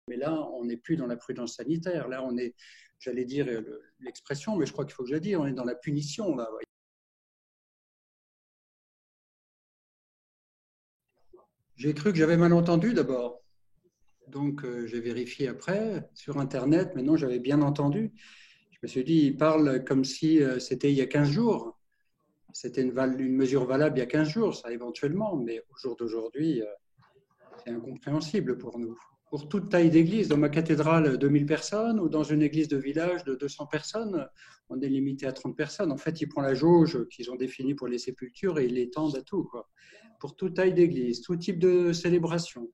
Mais là, on n'est plus dans la prudence sanitaire. Là, on est, j'allais dire l'expression, mais je crois qu'il faut que je le dise, on est dans la punition. Là. J'ai cru que j'avais mal entendu d'abord. Donc, j'ai vérifié après sur Internet. Maintenant, j'avais bien entendu. Je me suis dit, il parle comme si c'était il y a 15 jours. C'était une mesure valable il y a 15 jours, ça éventuellement, mais au jour d'aujourd'hui, c'est incompréhensible pour nous. Pour toute taille d'église, dans ma cathédrale, 2000 personnes, ou dans une église de village de 200 personnes, on est limité à 30 personnes. En fait, ils prennent la jauge qu'ils ont définie pour les sépultures et ils l'étendent à tout, quoi. Pour toute taille d'église, tout type de célébration.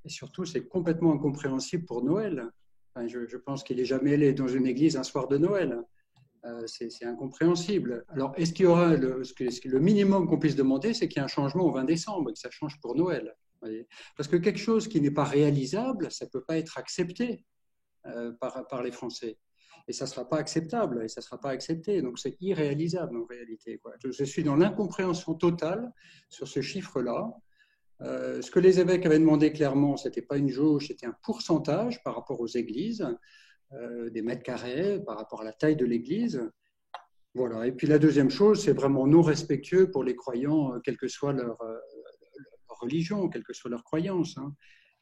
Et surtout, c'est complètement incompréhensible pour Noël. Enfin, je pense qu'il n'est jamais allé dans une église un soir de Noël. C'est incompréhensible. Alors, est-ce qu'il y aura le minimum qu'on puisse demander, c'est qu'il y ait un changement au 20 décembre, que ça change pour Noël. Voyez. Parce que quelque chose qui n'est pas réalisable, ça ne peut pas être accepté par les Français. Et ça ne sera pas acceptable, et ça ne sera pas accepté. Donc, c'est irréalisable en réalité, quoi. Je suis dans l'incompréhension totale sur ce chiffre-là. Ce que les évêques avaient demandé clairement, ce n'était pas une jauge, c'était un pourcentage par rapport aux églises, des mètres carrés, par rapport à la taille de l'église. Voilà. Et puis la deuxième chose, c'est vraiment non respectueux pour les croyants, quelle que soit leur religion, quelle que soit leur croyance. Hein.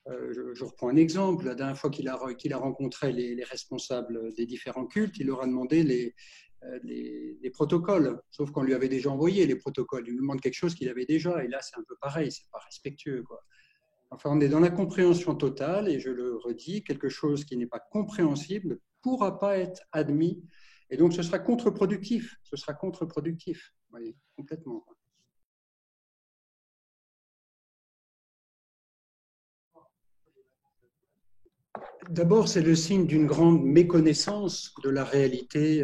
Je reprends un exemple. La dernière fois qu'il a rencontré les responsables des différents cultes, il leur a demandé les protocoles, sauf qu'on lui avait déjà envoyé les protocoles. Il lui demande quelque chose qu'il avait déjà, et là c'est un peu pareil, c'est pas respectueux, quoi. Enfin, on est dans la compréhension totale, et je le redis, quelque chose qui n'est pas compréhensible ne pourra pas être admis, et donc ce sera contre-productif. Ce sera contre-productif, oui, complètement. D'abord, c'est le signe d'une grande méconnaissance de la réalité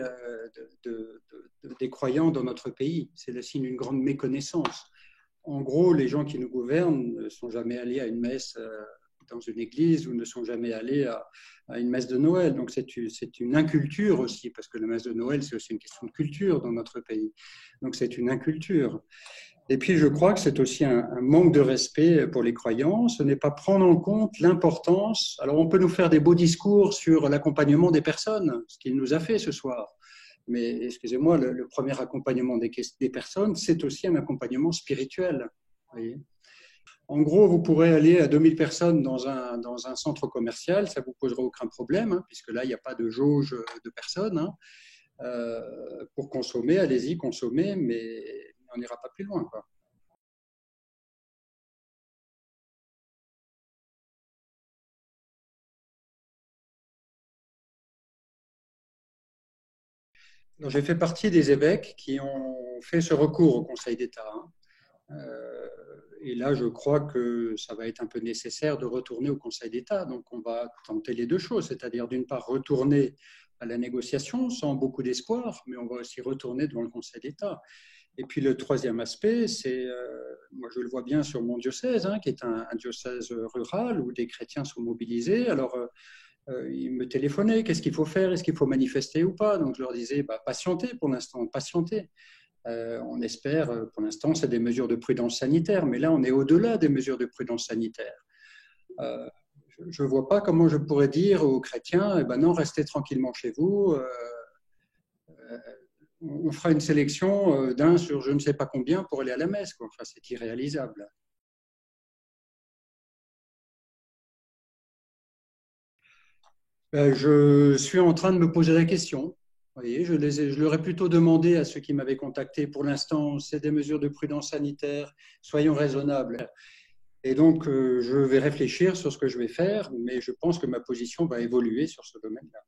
des croyants dans notre pays. C'est le signe d'une grande méconnaissance. En gros, les gens qui nous gouvernent ne sont jamais allés à une messe dans une église ou ne sont jamais allés à une messe de Noël. Donc c'est une inculture aussi, parce que la messe de Noël, c'est aussi une question de culture dans notre pays. Donc c'est une inculture. Et puis je crois que c'est aussi un manque de respect pour les croyants. Ce n'est pas prendre en compte l'importance. Alors on peut nous faire des beaux discours sur l'accompagnement des personnes, ce qu'il nous a fait ce soir. Mais excusez-moi, le premier accompagnement des personnes, c'est aussi un accompagnement spirituel. Voyez. En gros, vous pourrez aller à 2000 personnes dans un centre commercial, ça ne vous posera aucun problème, hein, puisque là, il n'y a pas de jauge de personnes. Hein. Pour consommer, allez-y, consommez, mais on n'ira pas plus loin, quoi. J'ai fait partie des évêques qui ont fait ce recours au Conseil d'État. Hein. Et là, je crois que ça va être un peu nécessaire de retourner au Conseil d'État. Donc, on va tenter les deux choses, c'est-à-dire d'une part retourner à la négociation sans beaucoup d'espoir, mais on va aussi retourner devant le Conseil d'État. Et puis le troisième aspect, c'est, moi je le vois bien sur mon diocèse, hein, qui est un diocèse rural où des chrétiens sont mobilisés. Alors, ils me téléphonaient, qu'est-ce qu'il faut faire, est-ce qu'il faut manifester ou pas? Donc je leur disais, bah, patientez pour l'instant, patientez. On espère, pour l'instant, c'est des mesures de prudence sanitaire, mais là, on est au-delà des mesures de prudence sanitaire. Euh, je ne vois pas comment je pourrais dire aux chrétiens, eh ben non, restez tranquillement chez vous, on fera une sélection d'un sur je ne sais pas combien pour aller à la messe, quoi. Enfin, c'est irréalisable. Je suis en train de me poser la question. Vous voyez, je leur ai plutôt demandé à ceux qui m'avaient contacté. Pour l'instant, c'est des mesures de prudence sanitaire. Soyons raisonnables. Et donc, je vais réfléchir sur ce que je vais faire, mais je pense que ma position va évoluer sur ce domaine-là.